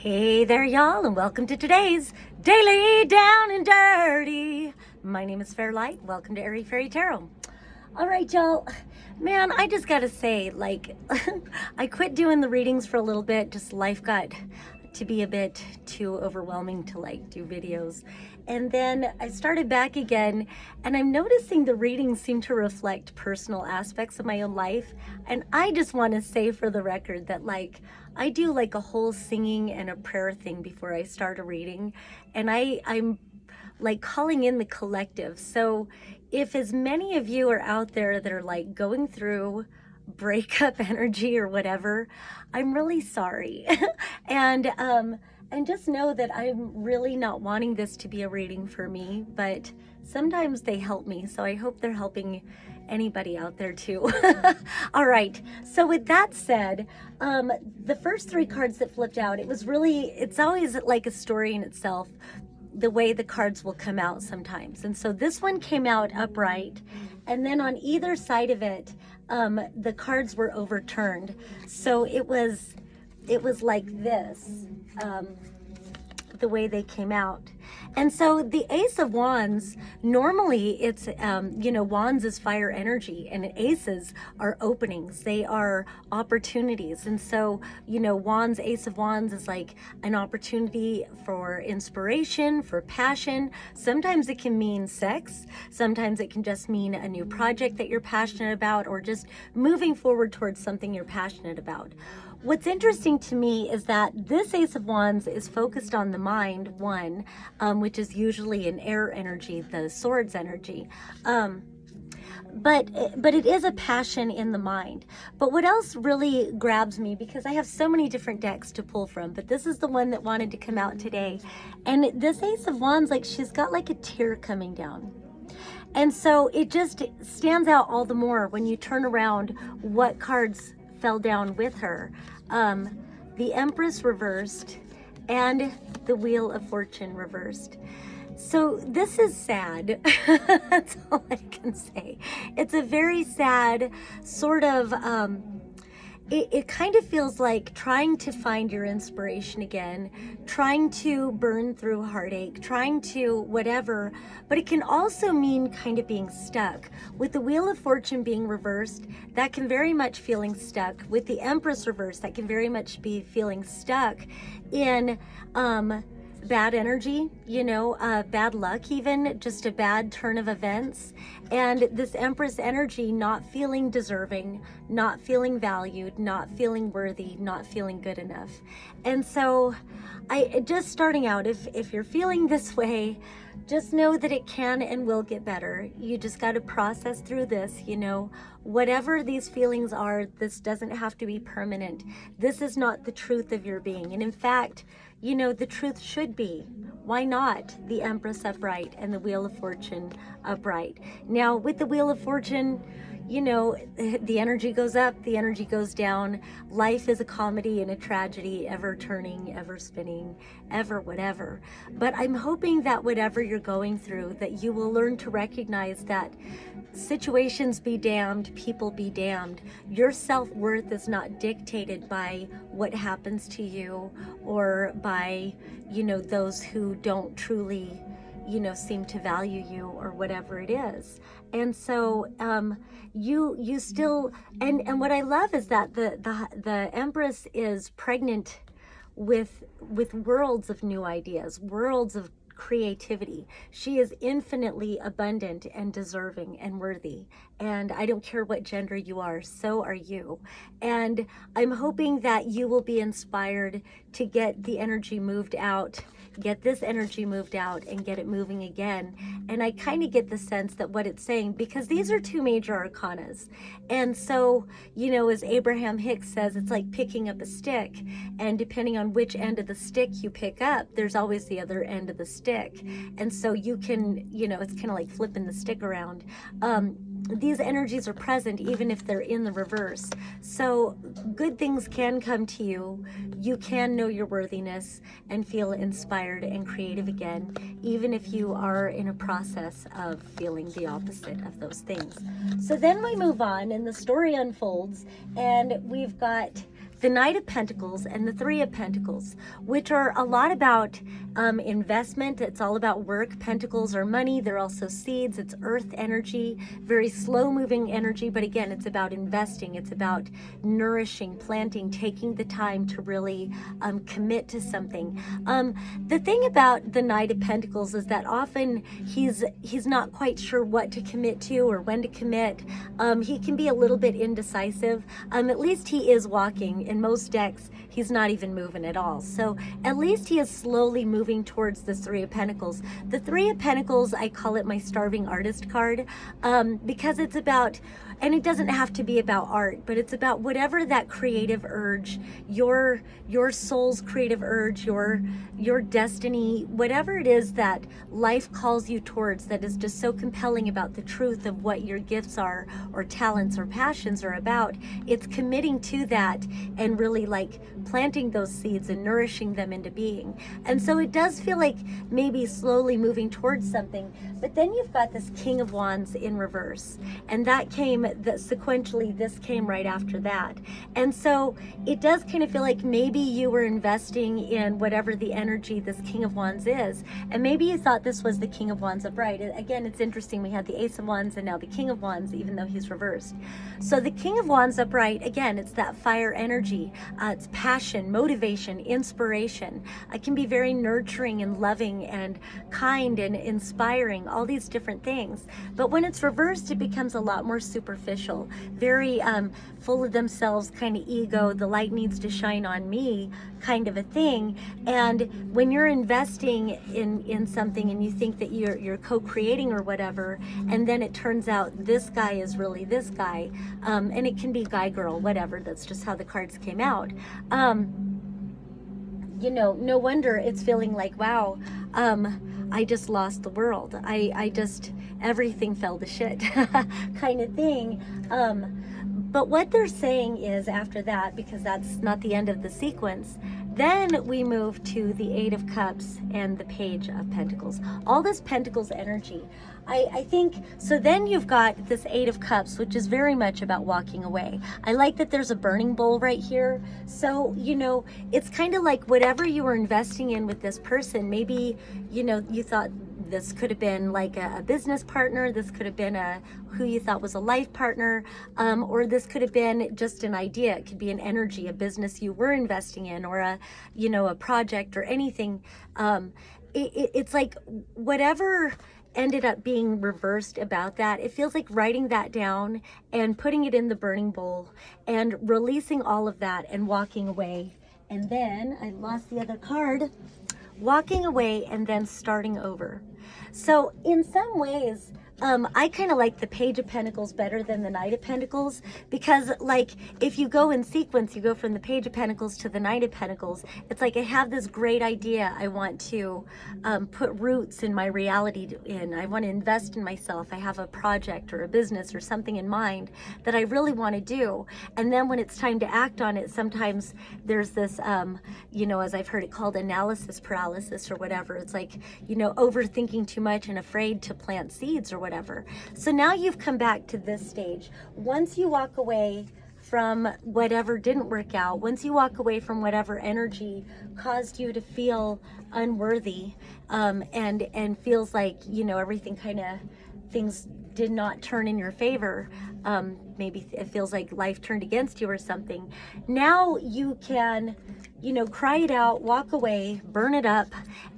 Hey there, y'all, and welcome to today's Daily Down and Dirty. My name is Fairlight. Welcome to Airy Fairy Tarot. All right, y'all. Man, I just gotta say, I quit doing the readings for a little bit. Just life got to be a bit too overwhelming to do videos. And then I started back again, and I'm noticing the readings seem to reflect personal aspects of my own life. And I just want to say for the record that I do a whole singing and a prayer thing before I start a reading. And I'm calling in the collective. So if as many of you are out there that are going through breakup energy or whatever, I'm really sorry. And just know that I'm really not wanting this to be a reading for me, but sometimes they help me. So I hope they're helping anybody out there too. All right. So with that said, the first three cards that flipped out, it's always like a story in itself, the way the cards will come out sometimes. And so this one came out upright, and then on either side of it, the cards were overturned. So it was like this, the way they came out. And so the Ace of Wands, normally it's, Wands is fire energy, and aces are openings. They are opportunities. And so, Wands, Ace of Wands is like an opportunity for inspiration, for passion. Sometimes it can mean sex. Sometimes it can just mean a new project that you're passionate about, or just moving forward towards something you're passionate about. What's interesting to me is that this Ace of Wands is focused on the mind, one, which is usually an air energy, the swords energy. But it is a passion in the mind. But what else really grabs me, because I have so many different decks to pull from, but this is the one that wanted to come out today. And this Ace of Wands, she's got a tear coming down. And so it just stands out all the more when you turn around what cards fell down with her. The Empress reversed and the Wheel of Fortune reversed. So this is sad. That's all I can say. It's a very sad sort of, it kind of feels like trying to find your inspiration again, trying to burn through heartache, trying to whatever, but it can also mean kind of being stuck. With the Wheel of Fortune being reversed, that can very much feeling stuck. With the Empress reversed, that can very much be feeling stuck in bad energy, bad luck, even just a bad turn of events. And this Empress energy, not feeling deserving, not feeling valued, not feeling worthy, not feeling good enough. And so just starting out, if you're feeling this way, just know that it can and will get better. You just got to process through this, whatever these feelings are, this doesn't have to be permanent. This is not the truth of your being. And in fact, the truth should be, why not the Empress upright and the Wheel of Fortune upright? Now, with the Wheel of Fortune, the energy goes up, the energy goes down. Life is a comedy and a tragedy, ever turning, ever spinning, ever whatever. But I'm hoping that whatever you're going through, that you will learn to recognize that situations be damned, people be damned. Your self-worth is not dictated by what happens to you, or by, those who don't truly, seem to value you, or whatever it is. And so you still, and what I love is that the Empress is pregnant with worlds of new ideas, worlds of creativity. She is infinitely abundant and deserving and worthy. And I don't care what gender you are, so are you. And I'm hoping that you will be inspired to get the energy moved out, get this energy moved out, and get it moving again. And I kind of get the sense that what it's saying, because these are two major arcanas. And so, as Abraham Hicks says, it's like picking up a stick. And depending on which end of the stick you pick up, there's always the other end of the stick. And so you can, it's kind of like flipping the stick around. These energies are present even if they're in the reverse. So good things can come to you. You can know your worthiness and feel inspired and creative again, even if you are in a process of feeling the opposite of those things. So then we move on and the story unfolds, and we've got the Knight of Pentacles and the Three of Pentacles, which are a lot about investment. It's all about work. Pentacles are money. They're also seeds. It's earth energy, very slow moving energy. But again, it's about investing. It's about nourishing, planting, taking the time to really commit to something. The thing about the Knight of Pentacles is that often he's not quite sure what to commit to or when to commit. He can be a little bit indecisive. At least he is walking. In most decks, he's not even moving at all. So at least he is slowly moving towards the Three of Pentacles. The Three of Pentacles, I call it my starving artist card, because it's about, and it doesn't have to be about art, but it's about whatever that creative urge, your soul's creative urge, your destiny, whatever it is that life calls you towards that is just so compelling about the truth of what your gifts are or talents or passions are about. It's committing to that and really like planting those seeds and nourishing them into being. And so it does feel like maybe slowly moving towards something, but then you've got this King of Wands in reverse, and that came, that sequentially this came right after that. And so it does kind of feel like maybe you were investing in whatever the energy this King of Wands is, and maybe you thought this was the King of Wands upright. Again, it's interesting, we had the Ace of Wands and now the King of Wands, even though he's reversed. So the King of Wands upright, again, it's that fire energy. It's passion, motivation, inspiration. It can be very nurturing and loving and kind and inspiring, all these different things. But when it's reversed, it becomes a lot more superficial, very full of themselves, kind of ego, the light needs to shine on me kind of a thing. And when you're investing in something and you think that you're co-creating or whatever, and then it turns out this guy is really this guy, and it can be guy, girl, whatever, that's just how the cards came out. You know, no wonder it's feeling like, wow, I just lost the world. I just, everything fell to shit kind of thing. But what they're saying is after that, because that's not the end of the sequence, then we move to the Eight of Cups and the Page of Pentacles. All this Pentacles energy. I think, so then you've got this Eight of Cups, which is very much about walking away. I like that there's a burning bowl right here. So, you know, it's kind of like whatever you were investing in with this person, maybe, you know, you thought this could have been like a business partner, this could have been who you thought was a life partner, or this could have been just an idea. It could be an energy, a business you were investing in, or a, you know, a project or anything. It's like whatever ended up being reversed about that, it feels like writing that down and putting it in the burning bowl and releasing all of that and walking away. And then I lost the other card. Walking away and then starting over. So in some ways, I kind of like the Page of Pentacles better than the Knight of Pentacles, because like if you go in sequence, you go from the Page of Pentacles to the Knight of Pentacles, it's like I have this great idea I want to put roots in my reality in. I want to invest in myself. I have a project or a business or something in mind that I really want to do. And then when it's time to act on it, sometimes there's this, you know, as I've heard it called analysis paralysis or whatever. It's like, you know, overthinking too much and afraid to plant seeds or whatever. So now you've come back to this stage. Once you walk away from whatever didn't work out, once you walk away from whatever energy caused you to feel unworthy, and feels like, you know, everything kind of, things did not turn in your favor, maybe it feels like life turned against you or something. Now you can, you know, cry it out, walk away, burn it up,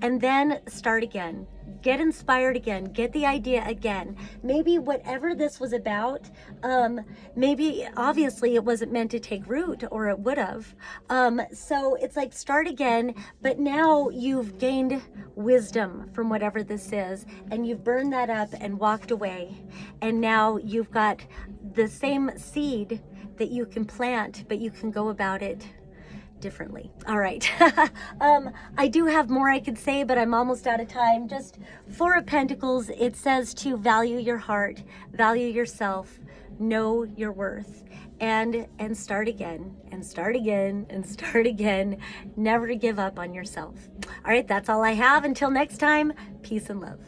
and then start again. Get inspired again, get the idea again. Maybe whatever this was about, maybe obviously it wasn't meant to take root, or it would have. So it's like start again, but now you've gained wisdom from whatever this is, and you've burned that up and walked away. And now you've got the same seed that you can plant, but you can go about it differently. All right. I do have more I could say, but I'm almost out of time. Just Four of Pentacles, it says to value your heart, value yourself, know your worth, and start again, and start again, and start again. Never to give up on yourself. All right, that's all I have. Until next time, peace and love.